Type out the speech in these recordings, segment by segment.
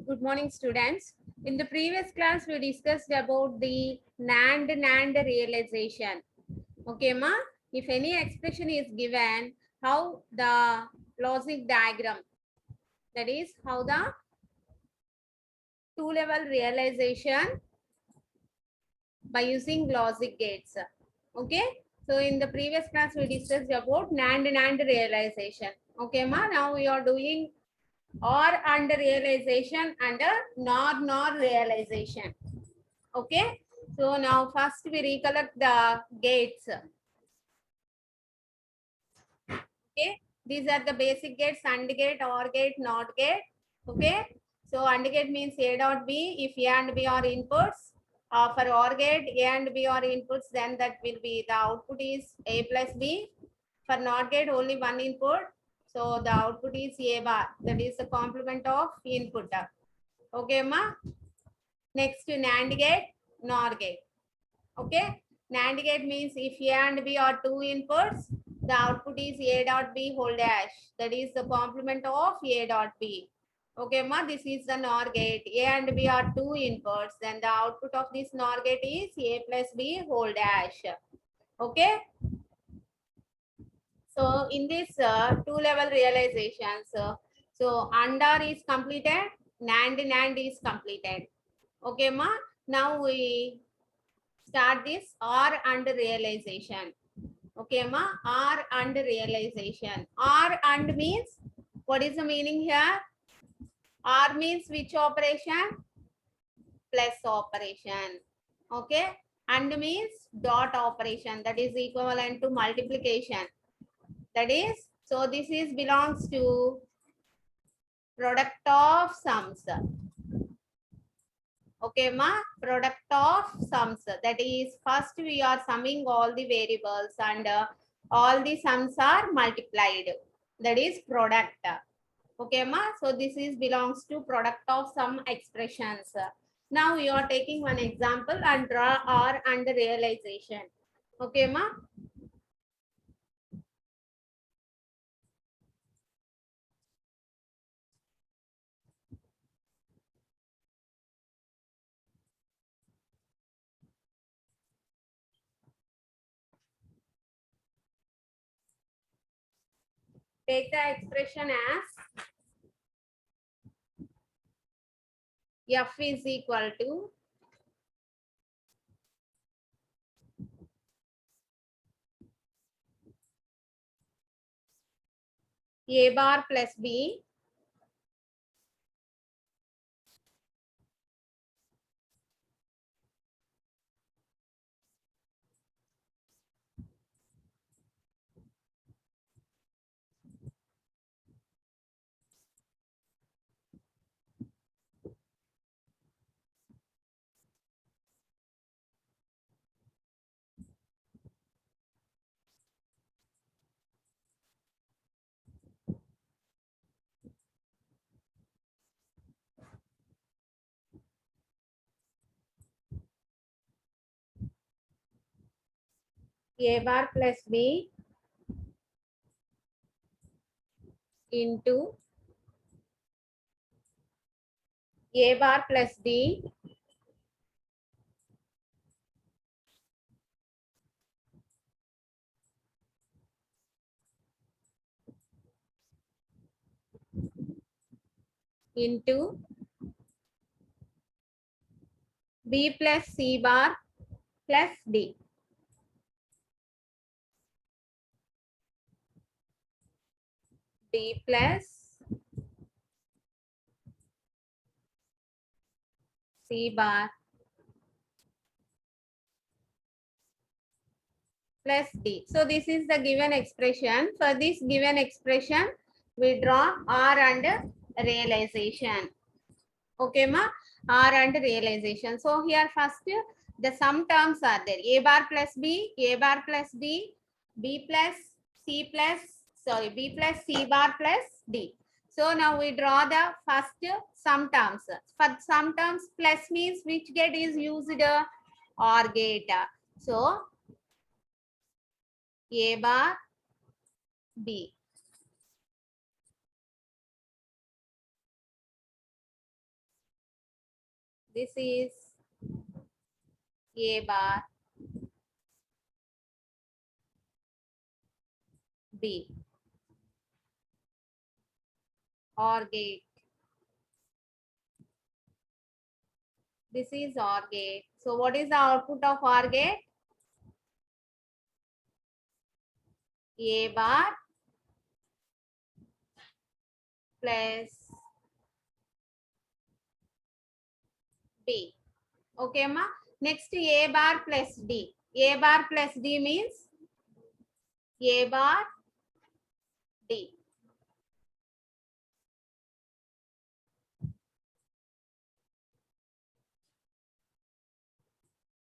Good morning, students. In the previous class, we discussed about the NAND realization. Okay, ma? If any expression is given, how the logic diagram, that is how the two-level realization by using logic gates. Okay, so in the previous class, we discussed about NAND realization. Okay, ma? Now we are doing or and realization and NOR realization. Okay, so now first we recollect the gates. Okay, these are the basic gates: AND gate, OR gate, NOT gate. Okay, so AND gate means A dot B. If A and B are inputs, for OR gate, A and B are inputs, then that will be the output is A plus B. For NOT gate, only one input, so the output is A bar. That is the complement of input. Okay, ma. Next to NAND gate, NOR gate. Okay, NAND gate means if A and B are two inputs, the output is A dot B whole dash. That is the complement of A dot B. Okay, ma, this is the NOR gate. A and B are two inputs, then the output of this NOR gate is A plus B whole dash. Okay. So in this two-level realizations, so AND/OR is completed, NAND is completed. Okay, ma. Now we start this OR and realization. Okay, ma. OR and realization. OR and means, what is the meaning here? OR means which operation? Plus operation. Okay. And means dot operation, that is equivalent to multiplication. That is, so this is belongs to product of sums. Okay, ma, product of sums. That is, first we are summing all the variables and all the sums are multiplied. That is product. Okay, ma. So this is belongs to product of sum expressions. Now we are taking one example and draw OR and realization. Okay, ma. Take the expression as F is equal to A bar plus B A bar plus B into A bar plus D into B plus C bar plus D. D plus C bar plus D. So this is the given expression. For this given expression, we draw OR and realization. Okay, ma? OR and realization. So here first the sum terms are there. A bar plus B, A bar plus B, B plus C plus, sorry, B plus C bar plus D. So now we draw the first sum terms. For sum terms, plus means which gate is used? OR gate. So A bar B. This is A bar B. OR gate. This is OR gate. So what is the output of OR gate? A bar plus B. Okay, ma. Next A bar plus D. A bar plus D means A bar D.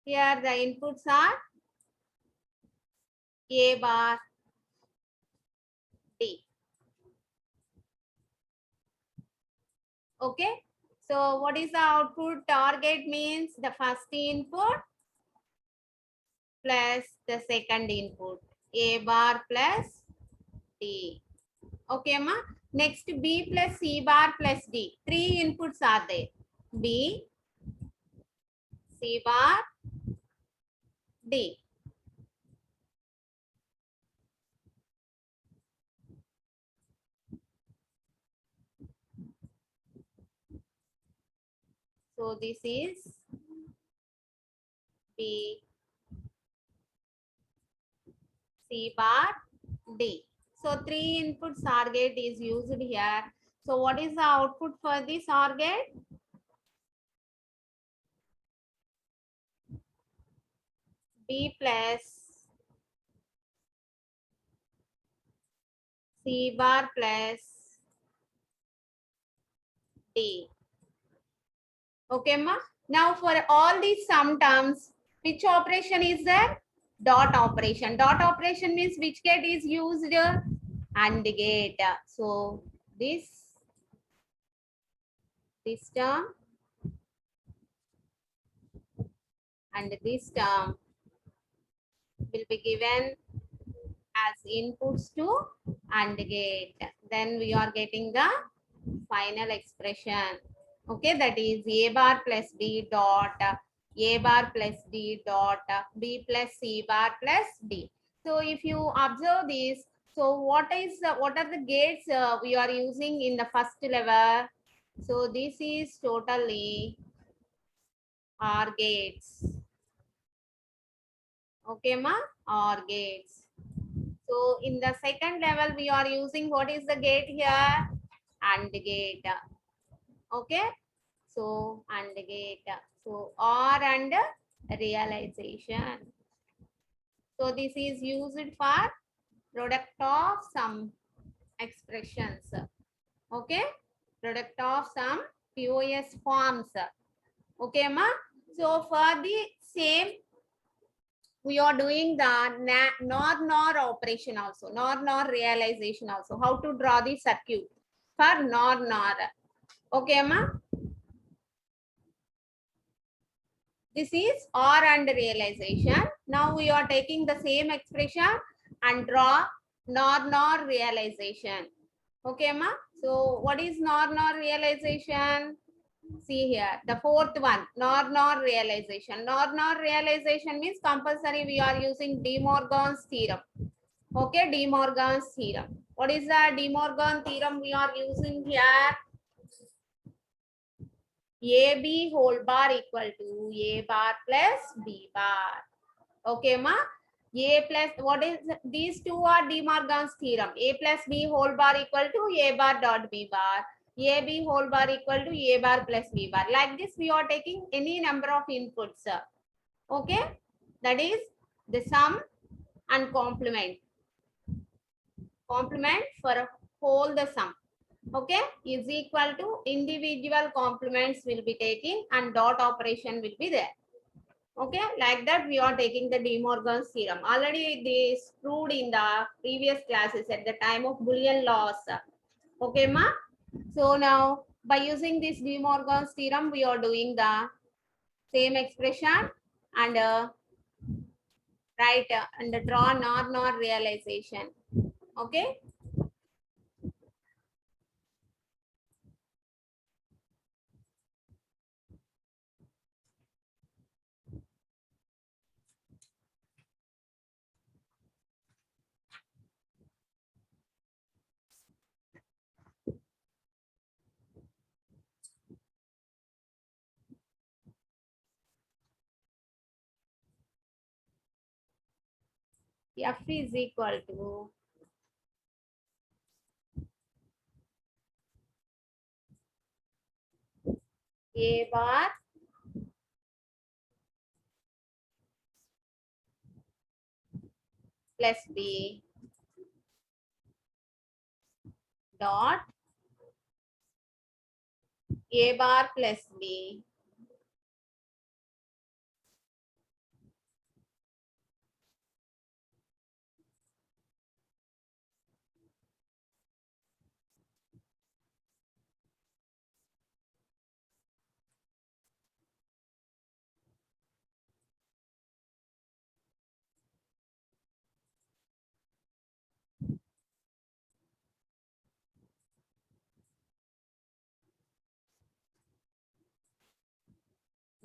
Here the inputs are A bar D. Okay. So what is the output? Target means the first input plus the second input. A bar plus D. Okay, ma. Next B plus C bar plus D. Three inputs are there. B, C bar, D. So this is B, C bar, D. So three inputs OR gate is used here. So what is the output for this OR gate? B plus C bar plus D. Okay, ma. Now for all these sum terms, which operation is there? Dot operation. Dot operation means which gate is used? AND gate. So this term and this term will be given as inputs to AND gate. Then we are getting the final expression. Okay, that is A bar plus B dot A bar plus D dot B plus C bar plus D. So if you observe this, so what are the gates we are using in the first level? So this is totally OR gates. Okay, ma? OR gates. So in the second level, we are using what is the gate here? AND gate. Okay. So AND gate. So OR and realization. So this is used for product of some expressions. Okay. Product of some POS forms. Okay, ma. So for the same, we are doing the NOR operation also, NOR realization also. How to draw the circuit for NOR. Okay, ma. This is OR and realization. Now we are taking the same expression and draw NOR realization. Okay, ma. So what is NOR realization? See here, the fourth one, NOR realization. NOR realization means compulsory we are using De Morgan's theorem. Okay, De Morgan's theorem. What is the De Morgan theorem we are using here? AB whole bar equal to A bar plus B bar. Okay, ma? A plus, what is, these two are De Morgan's theorem. A plus B whole bar equal to A bar dot B bar. AB whole bar equal to A bar plus B bar. Like this, we are taking any number of inputs. Okay, that is the sum and complement. Complement for whole the sum. Okay, is equal to individual complements will be taking and dot operation will be there. Okay, like that we are taking the De Morgan's theorem. Already this proved in the previous classes at the time of Boolean laws. Okay, ma? So now by using this De Morgan's theorem, we are doing the same expression and write and draw nor realization. Okay. F is equal to A bar plus B dot A bar plus B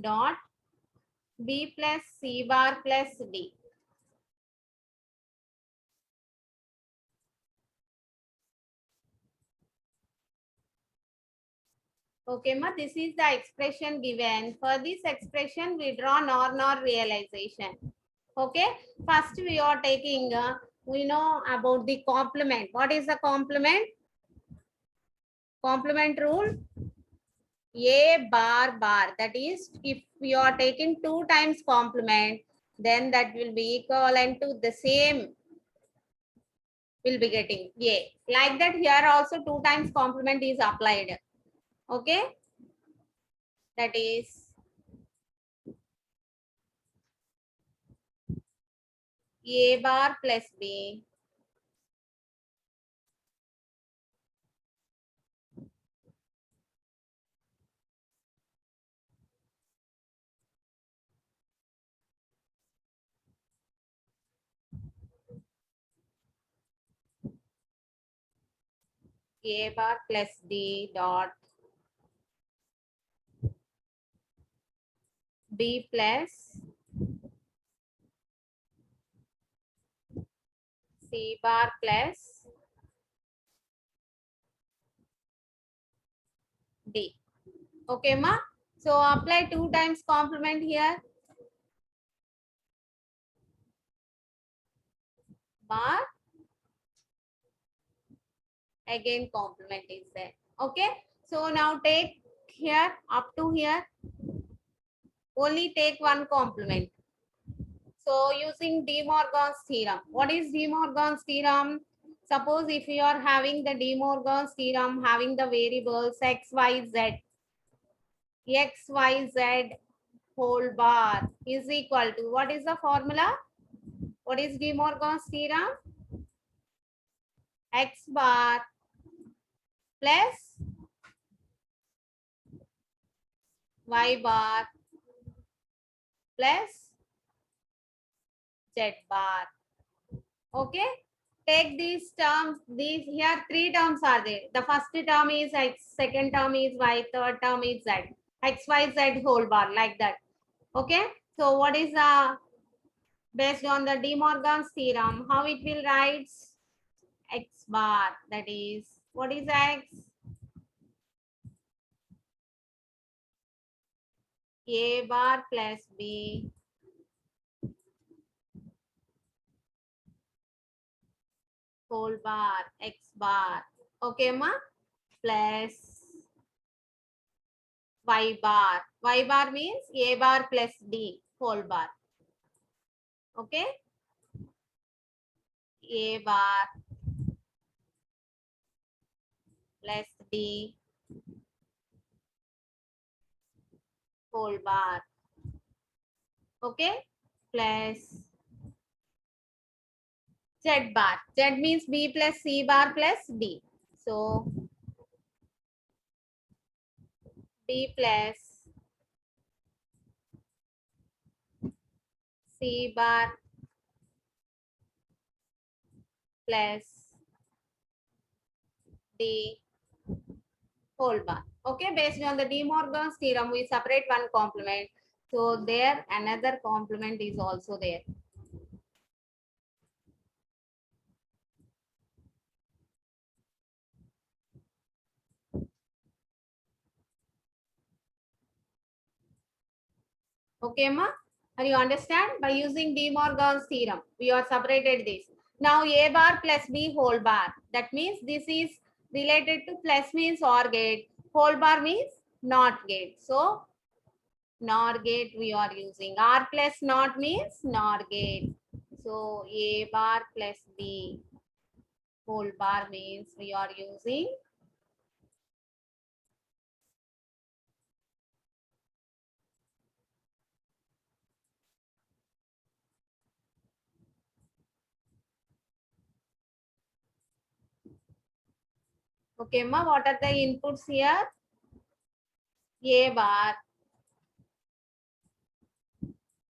dot B plus C bar plus D. Okay, ma, this is the expression given. For this expression, we draw nor realization. Okay, first we are taking, we know about the complement. What is the complement? Complement rule? A bar bar. That is, if we are taking 2 times complement, then that will be equivalent to the same will be getting A. Like that here also 2 times complement is applied. Okay. That is A bar plus B A bar plus D dot B plus C bar plus D. Okay, ma? So apply 2 times complement here. Bar again complement is there. Okay. So now take here up to here. Only take one complement. So using De Morgan's theorem. What is De Morgan's theorem? Suppose if you are having the De Morgan's theorem, having the variables x, y, z, x, y, z whole bar is equal to, what is the formula? What is De Morgan's theorem? X bar plus y bar plus z bar. Okay. Take these terms. These here 3 terms are there. The first term is x, second term is y, third term is z. X, y, z whole bar like that. Okay. So what is the based on the De Morgan's theorem? How it will write x bar? That is, what is x? A bar plus B whole bar x bar. Okay, ma? Plus y bar. Y bar means A bar plus D whole bar. Okay. A bar plus D whole bar. Okay, plus Z bar. Z means B plus C bar plus D. So B plus C bar plus D whole bar. Okay, based on the De Morgan's theorem, we separate one complement. So there another complement is also there. Okay, ma? Are you understand? By using De Morgan's theorem, we have separated this. Now A bar plus B whole bar. That means this is related to plus means OR gate. Whole bar means NOT gate. So NOR gate we are using. R plus NOT means NOR gate. So A bar plus B whole bar means we are using okay, ma. What are the inputs here? A bar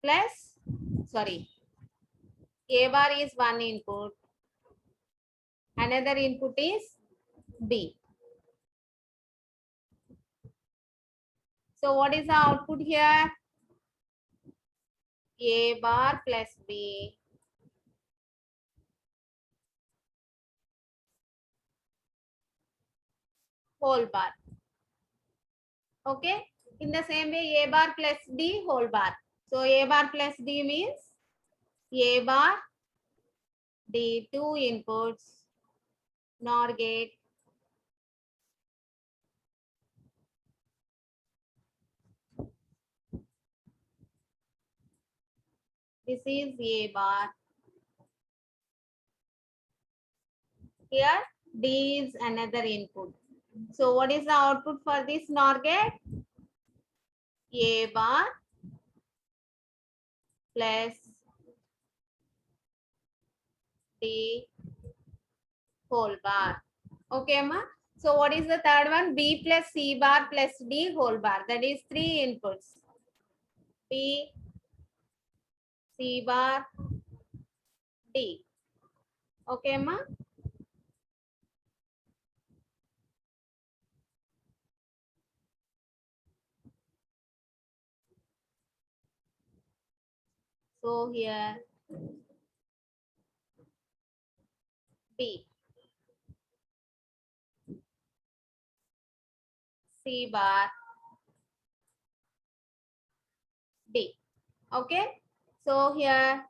plus, sorry, A bar is one input. Another input is B. So what is the output here? A bar plus B whole bar. Okay. In the same way, A bar plus D whole bar. So A bar plus D means A bar, D, two inputs, NOR gate, this is A bar. Here D is another input. So what is the output for this NOR gate? A bar plus D whole bar. Okay, ma. So what is the third one? B plus C bar plus D whole bar. That is three inputs. B, C bar, D. Okay, ma. So here B, C bar, D. Okay. So here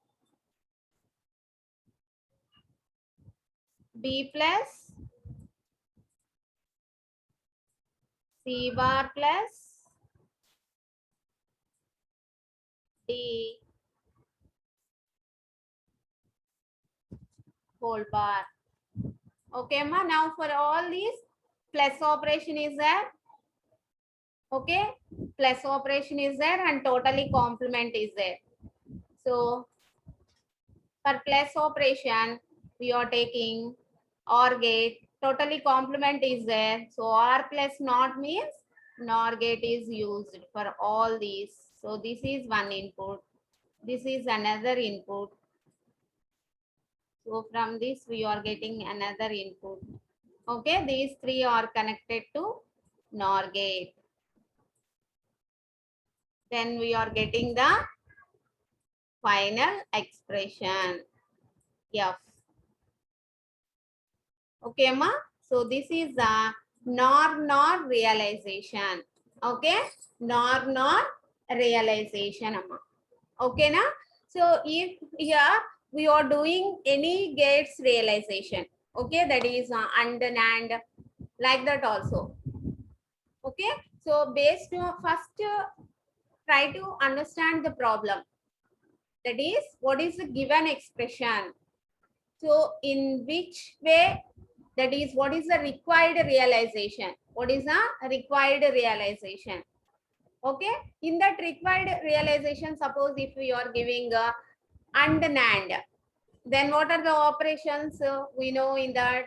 B plus C bar plus D whole bar. Okay, ma. Now for all these, plus operation is there. Okay, plus operation is there and totally complement is there. So for plus operation, we are taking OR gate. Totally complement is there. So OR plus NOT means NOR gate is used for all these. So this is one input. This is another input. So from this we are getting another input. Okay, these three are connected to NOR gate. Then we are getting the final expression F. Okay, ma. So this is the NOR realization. Okay, NOR realization, amma. Okay, na. So if here we are doing any gates realization, okay, that is and NAND like that also. Okay, so based on first try to understand the problem. That is, what is the given expression? So in which way, that is, what is the required realization? What is the required realization? Okay, in that required realization, suppose if we are giving and NAND, then what are the operations? We know in that,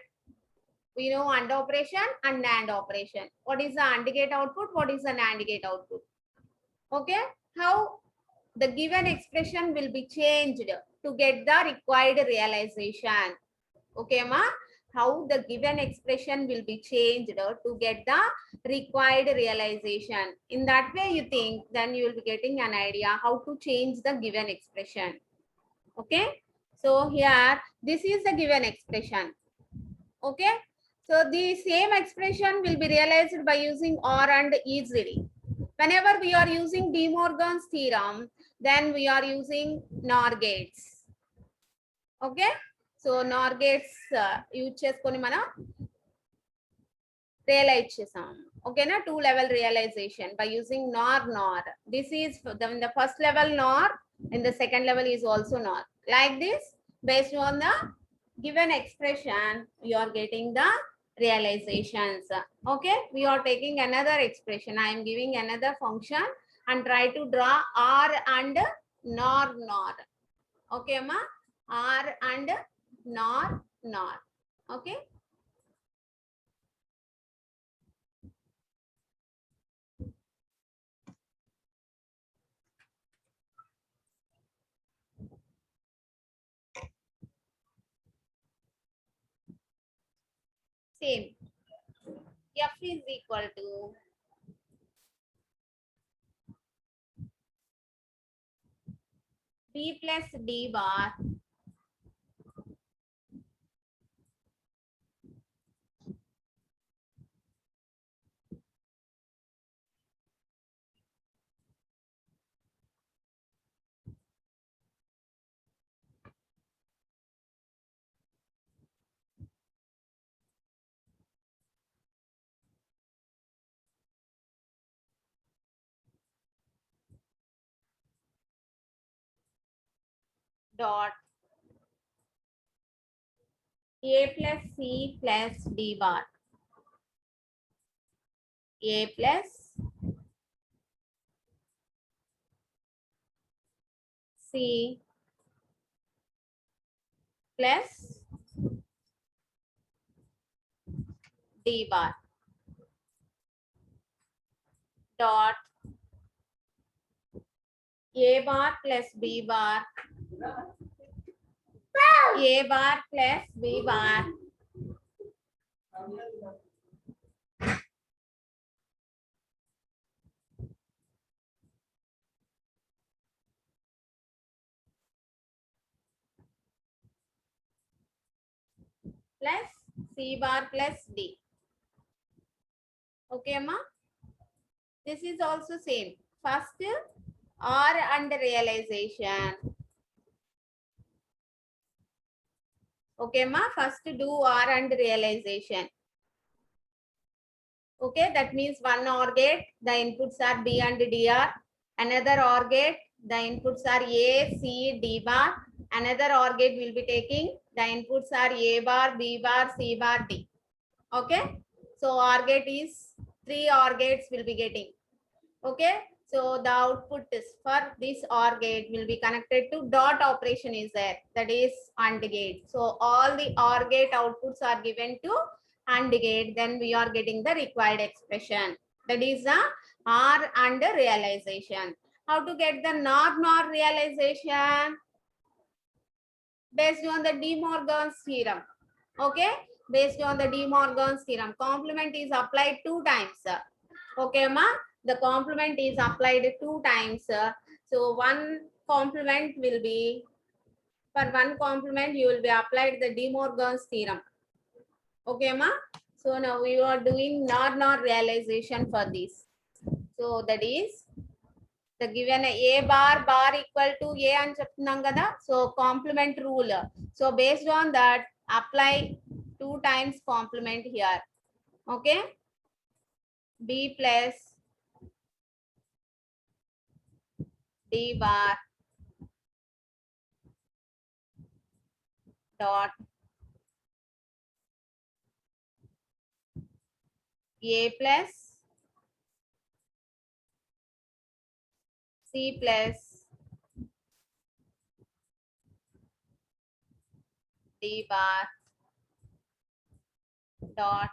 we know AND operation and NAND operation. What is the AND gate output? What is the NAND gate output? Okay, how the given expression will be changed to get the required realization. Okay, ma? How the given expression will be changed to get the required realization. In that way, you think, then you will be getting an idea how to change the given expression. Okay, so here, this is the given expression. Okay, so the same expression will be realized by using OR and easily. Whenever we are using De Morgan's theorem, then we are using NOR gates. Okay, so NOR gates use cheskoni mana realize chesam. Okay na, two level realization by using NOR. This is in the first level NOR, in the second level is also NOR. Like this, based on the given expression, you are getting the realizations. Okay, we are taking another expression. I am giving another function and try to draw R and NOR. Okay, ma? R and NOR. Okay. Same. F is equal to B plus D bar dot A plus C plus D bar. A plus C plus D bar dot A bar plus B bar, A bar plus B bar plus C bar plus D. Okay, ma? This is also same. First, R and realization. Okay, ma? First do R and realization. Okay, that means one OR gate, the inputs are B and DR. Another OR gate, the inputs are A, C, D bar. Another OR gate will be taking, the inputs are A bar, B bar, C bar, D. Okay, so OR gate is 3 OR gates will be getting. Okay, so the output is for this OR gate will be connected to dot operation is there, that is AND gate. So all the OR gate outputs are given to AND gate, then we are getting the required expression, that is the OR and realization. How to get the NOR realization? Based on the De Morgan's theorem. Okay, based on the De Morgan's theorem, complement is applied 2 times. Okay, ma? The complement is applied 2 times. So one complement will be, for one complement you will be applied the De Morgan's theorem. Okay, ma? So now we are doing NOR realization for this. So that is the given A bar equal to A and చెప్తున్నాం కదా. So complement rule. So based on that, apply 2 times complement here. Okay, B plus D bar dot A plus C plus D bar dot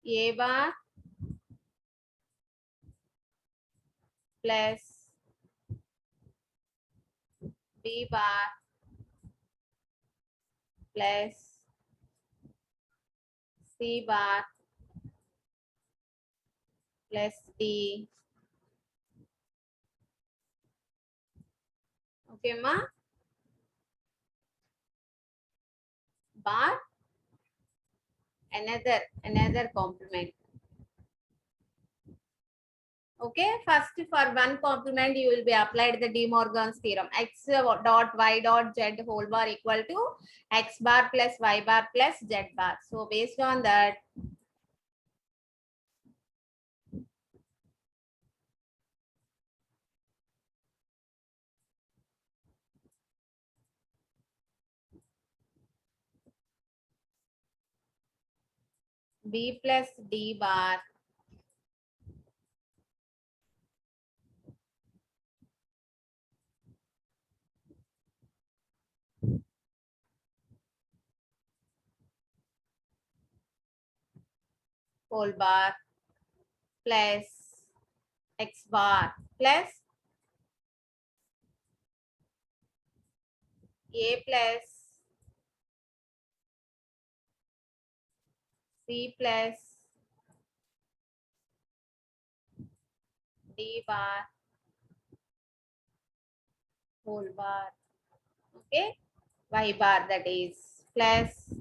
A bar plus B bar plus C bar plus D. Okay, ma? Bar, another complement. Okay, first for one complement, you will be applied the De Morgan's theorem. X dot y dot z whole bar equal to x bar plus y bar plus z bar. So based on that, B plus D bar whole bar plus x bar plus A plus C plus D bar whole bar. Okay, y bar that is plus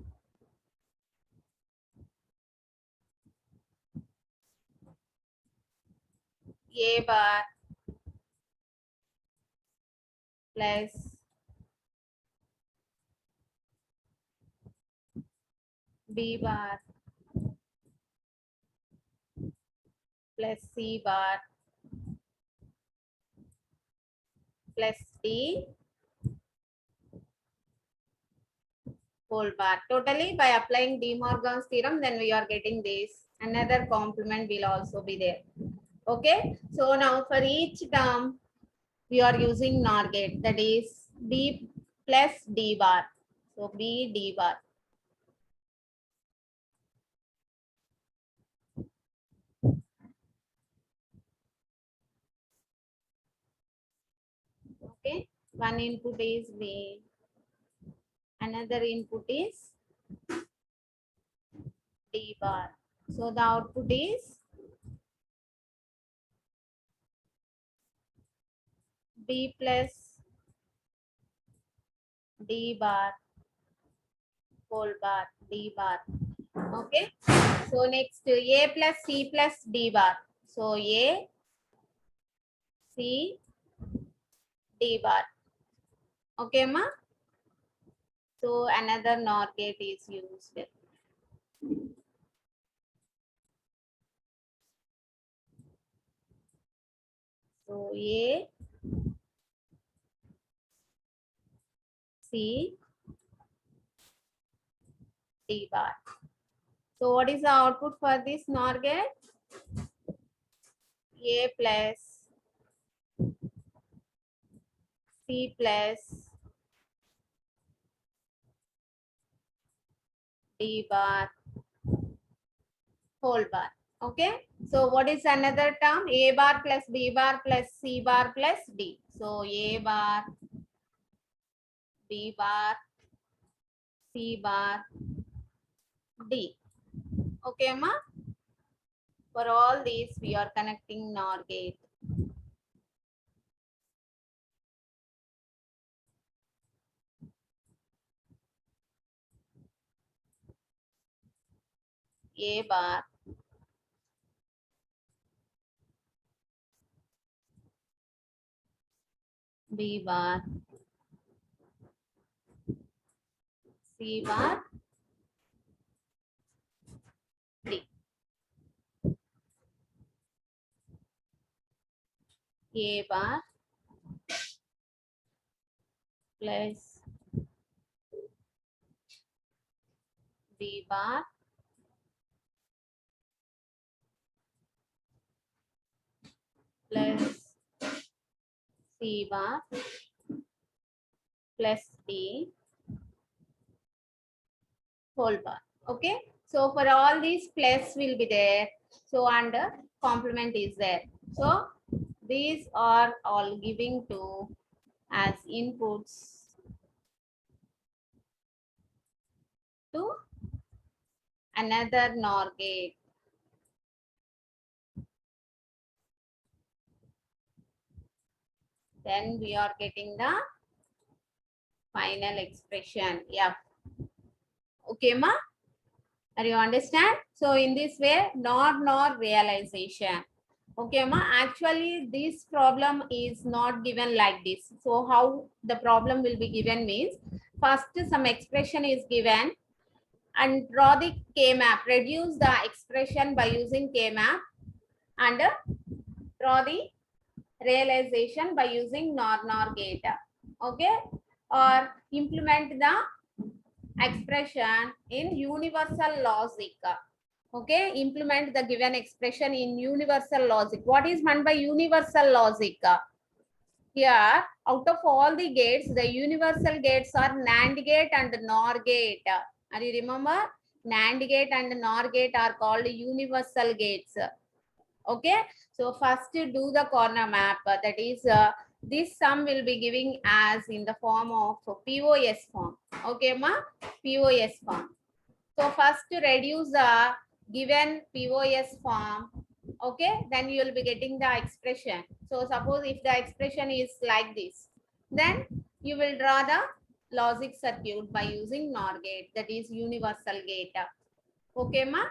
A bar plus B bar plus C bar plus D whole bar. Totally by applying De Morgan's theorem, then we are getting this. Another complement will also be there. Okay, so now for each term, we are using NOR gate, that is B plus D bar. So B D bar. Okay, one input is B, another input is D bar. So the output is B plus D bar whole bar D bar. Okay, so next A plus C plus D bar. So A C D bar. Okay, ma? So another NOR gate is used. So A C D bar. So what is the output for this NOR gate? A plus C plus D bar whole bar. Okay. So what is another term? A bar plus B bar plus C bar plus D. So A bar, B bar, C bar, D. Okay, ma? For all these, we are connecting NOR gate. A bar, B bar, C bar, D. A bar plus B bar plus C bar plus D whole bar. Okay. So for all these plus will be there. So and complement is there. So these are all giving to as inputs to another NOR gate. Then we are getting the final expression. Yeah. Okay, ma? Are you understand? So in this way, NOR realization. Okay, ma. Actually, this problem is not given like this. So how the problem will be given means, first some expression is given and draw the K-map. Reduce the expression by using K-map and draw the realization by using NOR gate. Okay, or implement the expression in universal logic. Okay, implement the given expression in universal logic. What is meant by universal logic? Here, out of all the gates, the universal gates are NAND gate and NOR gate. Are you remember? NAND gate and NOR gate are called universal gates. Okay, so first do the corner map. That is, this sum will be giving as in the form of POS form. Okay, ma? POS form. So first to reduce the given POS form, okay, then you will be getting the expression. So suppose if the expression is like this, then you will draw the logic circuit by using NOR gate, that is universal gate. Okay, ma?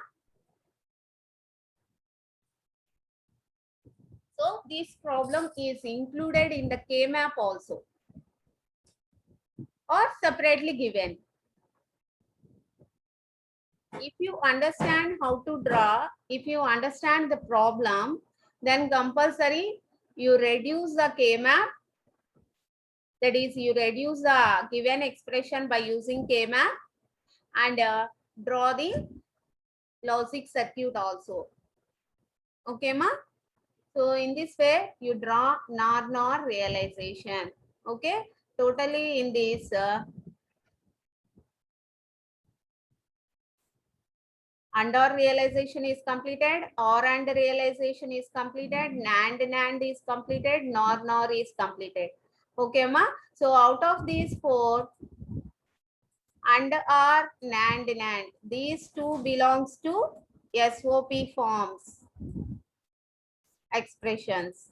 So this problem is included in the K-map also or separately given. If you understand how to draw, if you understand the problem, then compulsory you reduce the K-map. That is, you reduce the given expression by using K-map and draw the logic circuit also. Okay, ma? So in this way, you draw NOR realization. Okay, totally in this AND/OR realization is completed, OR AND realization is completed, NAND is completed, NOR is completed. Okay, ma? So out of these four, AND/OR, NAND, these two belongs to SOP forms expressions.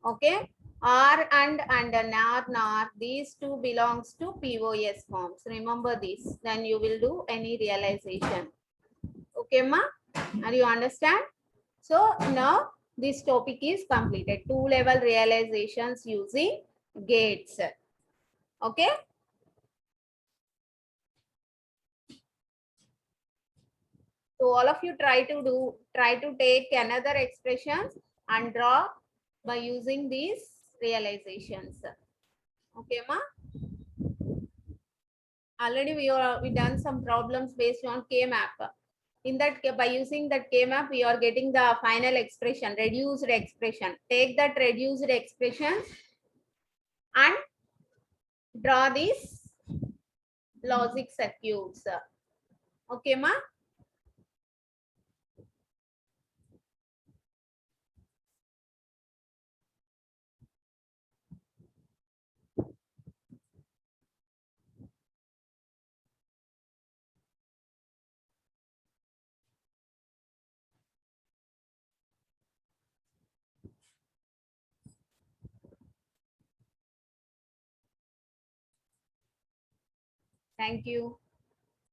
Okay, OR and NOR, these two belongs to POS forms. Remember this, then you will do any realization. Okay, ma? Are you understand? So now this topic is completed. 2-level realizations using gates. Okay. So all of you try to take another expressions and draw by using these realizations. Okay, ma? Already we done some problems based on K-map. In that, by using that K-map, we are getting the final expression, reduced expression. Take that reduced expression and draw these logic circuits. Okay, ma? Thank you.